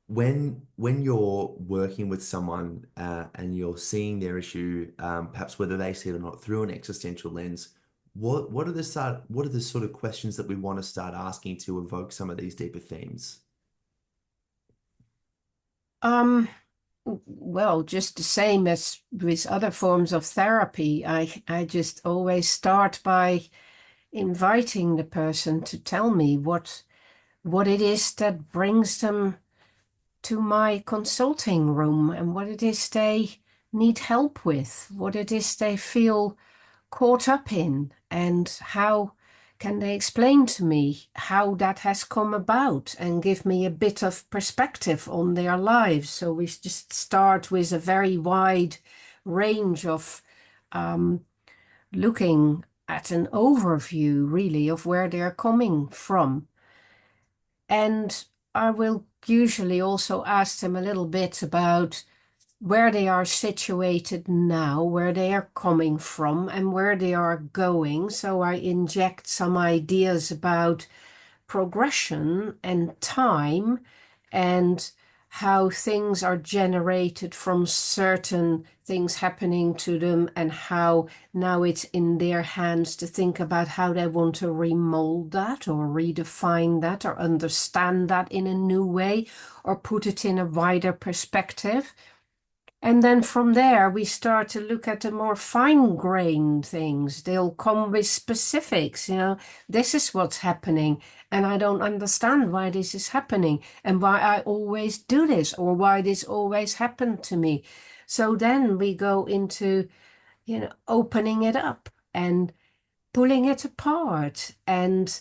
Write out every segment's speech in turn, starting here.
When you're working with someone and you're seeing their issue, perhaps whether they see it or not, through an existential lens, what are the sort of questions that we want to start asking to evoke some of these deeper themes? Um, well, just the same as with other forms of therapy, I just always start by inviting the person to tell me what it is that brings them to my consulting room and what it is they need help with, what it is they feel caught up in, and how can they explain to me how that has come about and give me a bit of perspective on their lives. So we just start with a very wide range of um, looking at an overview, really, of where they're coming from. And I will usually also ask them a little bit about where they are situated now, where they are coming from, and where they are going. So I inject some ideas about progression and time and how things are generated from certain things happening to them, and how now it's in their hands to think about how they want to remold that or redefine that or understand that in a new way or put it in a wider perspective. And then from there, we start to look at the more fine-grained things. They'll come with specifics, this is what's happening, and I don't understand why this is happening and why I always do this or why this always happened to me. So then we go into, opening it up and pulling it apart and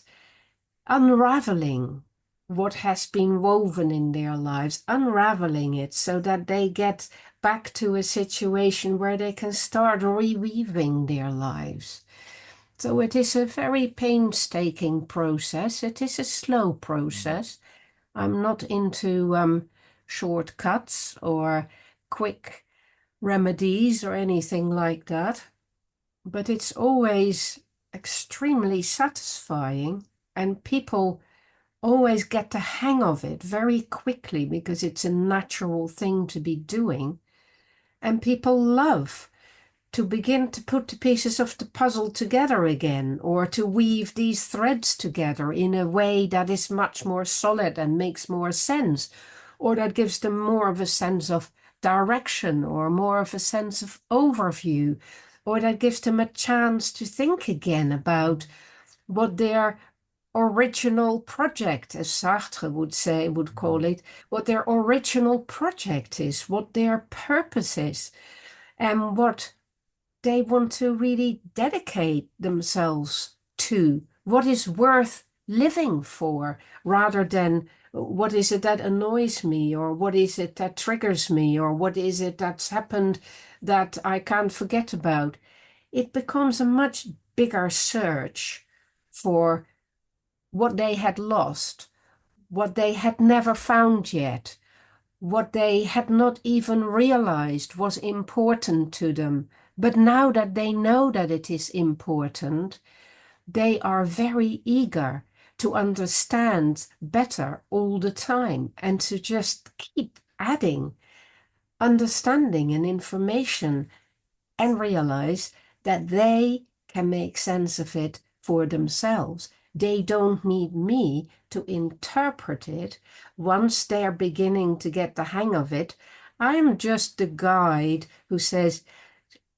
unraveling what has been woven in their lives, unraveling it so that they get back to a situation where they can start reweaving their lives. So it is a very painstaking process. It is a slow process. I'm not into shortcuts or quick remedies or anything like that, but it's always extremely satisfying, and people always get the hang of it very quickly because it's a natural thing to be doing. And people love to begin to put the pieces of the puzzle together again, or to weave these threads together in a way that is much more solid and makes more sense, or that gives them more of a sense of direction or more of a sense of overview, or that gives them a chance to think again about what their original project, as Sartre would call it, what their original project is, what their purpose is, and what they want to really dedicate themselves to, what is worth living for, rather than what is it that annoys me, or what is it that triggers me, or what is it that's happened that I can't forget about. It becomes a much bigger search for what they had lost, what they had never found yet, what they had not even realized was important to them. But now that they know that it is important, they are very eager to understand better all the time and to just keep adding understanding and information, and realize that they can make sense of it for themselves. They don't need me to interpret it. Once they're beginning to get the hang of it, I'm just the guide who says,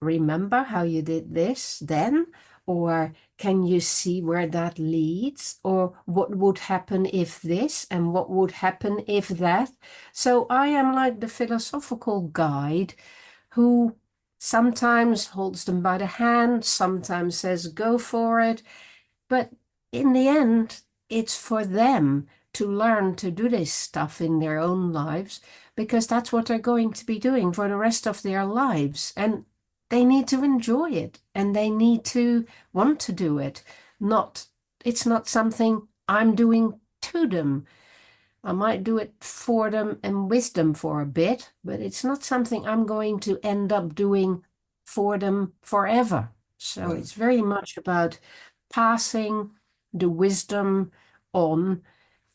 remember how you did this then? Or can you see where that leads? Or what would happen if this? And what would happen if that? So I am like the philosophical guide who sometimes holds them by the hand, sometimes says, go for it. But in the end, it's for them to learn to do this stuff in their own lives, because that's what they're going to be doing for the rest of their lives. And they need to enjoy it and they need to want to do it. Not, it's not something I'm doing to them. I might do it for them and with them for a bit, but it's not something I'm going to end up doing for them forever. So Right. it's very much about passing the wisdom on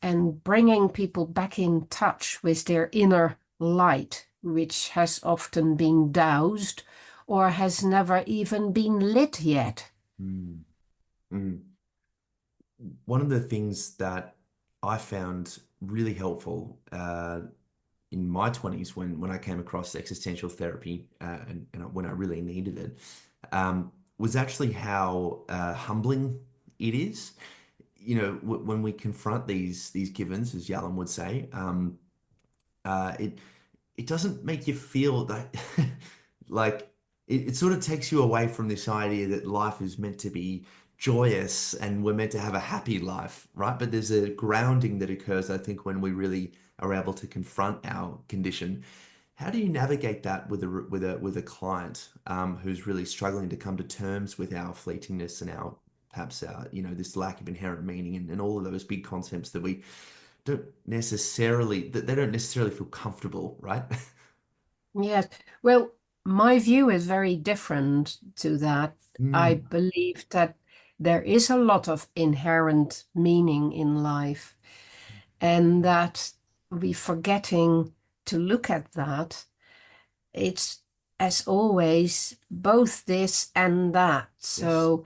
and bringing people back in touch with their inner light, which has often been doused or has never even been lit yet. Mm. Mm. One of the things that I found really helpful in my 20s when I came across existential therapy and when I really needed it was actually how humbling it is. You know, when we confront these givens, as Yalom would say, it it doesn't make you feel that like it sort of takes you away from this idea that life is meant to be joyous and we're meant to have a happy life, right? But there's a grounding that occurs, I think, when we really are able to confront our condition. How do you navigate that with a client who's really struggling to come to terms with our fleetingness and our perhaps our, you know, this lack of inherent meaning and all of those big concepts that we don't necessarily that they don't necessarily feel comfortable, right? Yes. Well, my view is very different to that. I Mm, believe that there is a lot of inherent meaning in life, and that we forgetting to look at that. It's, as always, both this and that. yes. So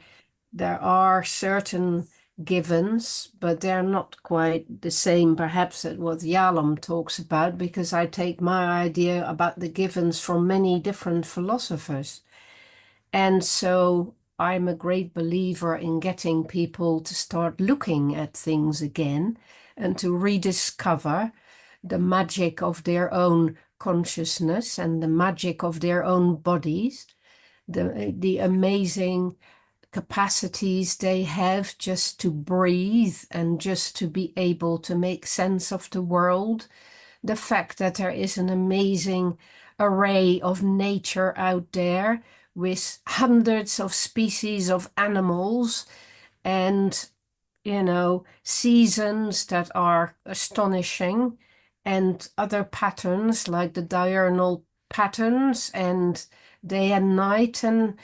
there are certain givens, but they're not quite the same, perhaps, as what Yalom talks about, because I take my idea about the givens from many different philosophers. And so I'm a great believer in getting people to start looking at things again and to rediscover the magic of their own consciousness and the magic of their own bodies, the amazing capacities they have just to breathe and just to be able to make sense of the world. The fact that there is an amazing array of nature out there with hundreds of species of animals and, seasons that are astonishing and other patterns like the diurnal patterns and day and night and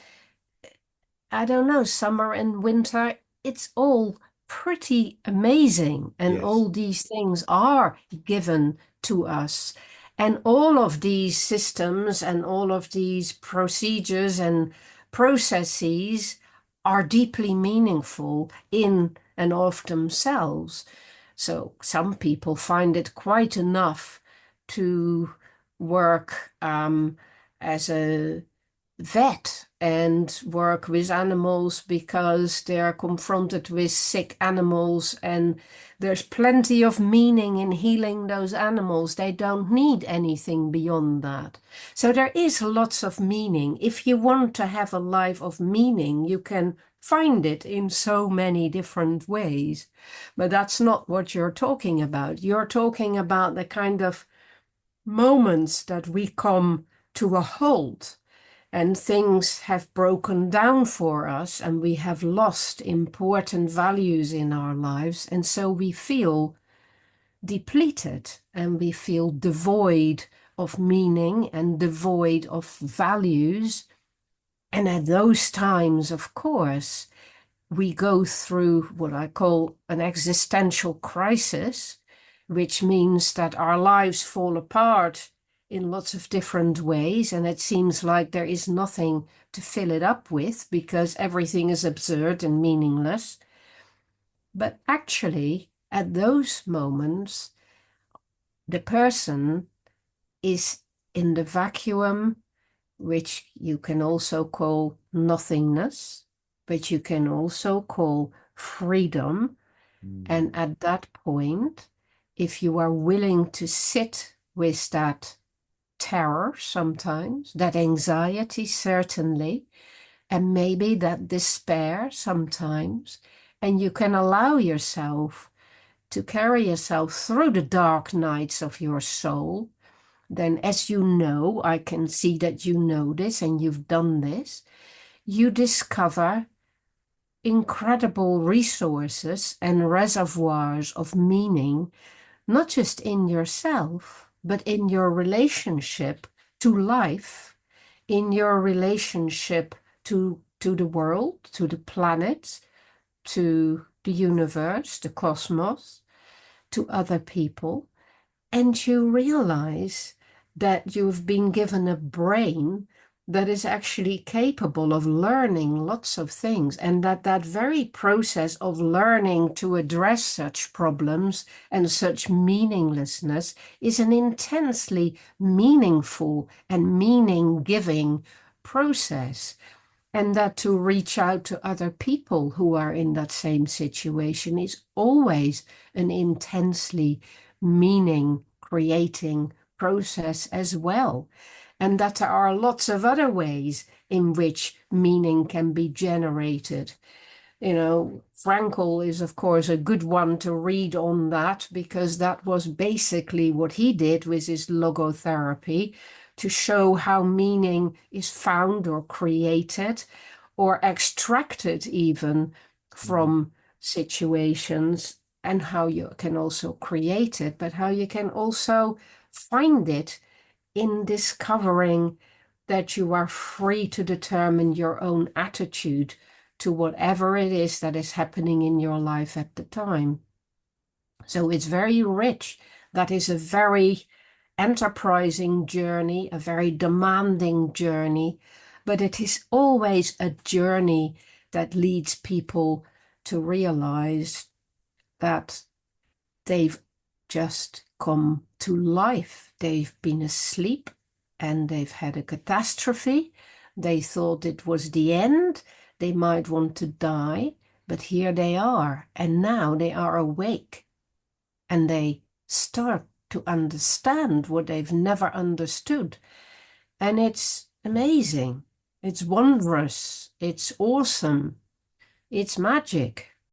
I don't know, summer and winter, it's all pretty amazing. And Yes. all these things are given to us. And all of these systems and all of these procedures and processes are deeply meaningful in and of themselves. So some people find it quite enough to work as a vet and work with animals because they are confronted with sick animals, and there's plenty of meaning in healing those animals. They don't need anything beyond that. So there is lots of meaning. If you want to have a life of meaning, you can find it in so many different ways. But that's not what you're talking about. You're talking about the kind of moments that we come to a halt and things have broken down for us and we have lost important values in our lives. And so we feel depleted and we feel devoid of meaning and devoid of values. And at those times, of course, we go through what I call an existential crisis, which means that our lives fall apart in lots of different ways, and it seems like there is nothing to fill it up with because everything is absurd and meaningless. But actually, at those moments, the person is in the vacuum, which you can also call nothingness, but you can also call freedom. Mm, And at that point, if you are willing to sit with that terror sometimes, that anxiety certainly, and maybe that despair sometimes, and you can allow yourself to carry yourself through the dark nights of your soul, then as you know, I can see that you know this and you've done this, you discover incredible resources and reservoirs of meaning, not just in yourself, but in your relationship to life, in your relationship to the world, to the planet, to the universe, the cosmos, to other people, and you realize that you've been given a brain that is actually capable of learning lots of things, and that that very process of learning to address such problems and such meaninglessness is an intensely meaningful and meaning-giving process, and that to reach out to other people who are in that same situation is always an intensely meaning creating process as well. And that there are lots of other ways in which meaning can be generated. You know, Frankl is, of course, a good one to read on that, because that was basically what he did with his logotherapy, to show how meaning is found or created or extracted even Mm. from situations, and how you can also create it, but how you can also find it in discovering that you are free to determine your own attitude to whatever it is that is happening in your life at the time. So it's very rich. That is a very enterprising journey, a very demanding journey, but it is always a journey that leads people to realize that they've just come to life. They've been asleep and they've had a catastrophe. They thought it was the end. They might want to die, but here they are. And now they are awake and they start to understand what they've never understood. And it's amazing. It's wondrous. It's awesome. It's magic.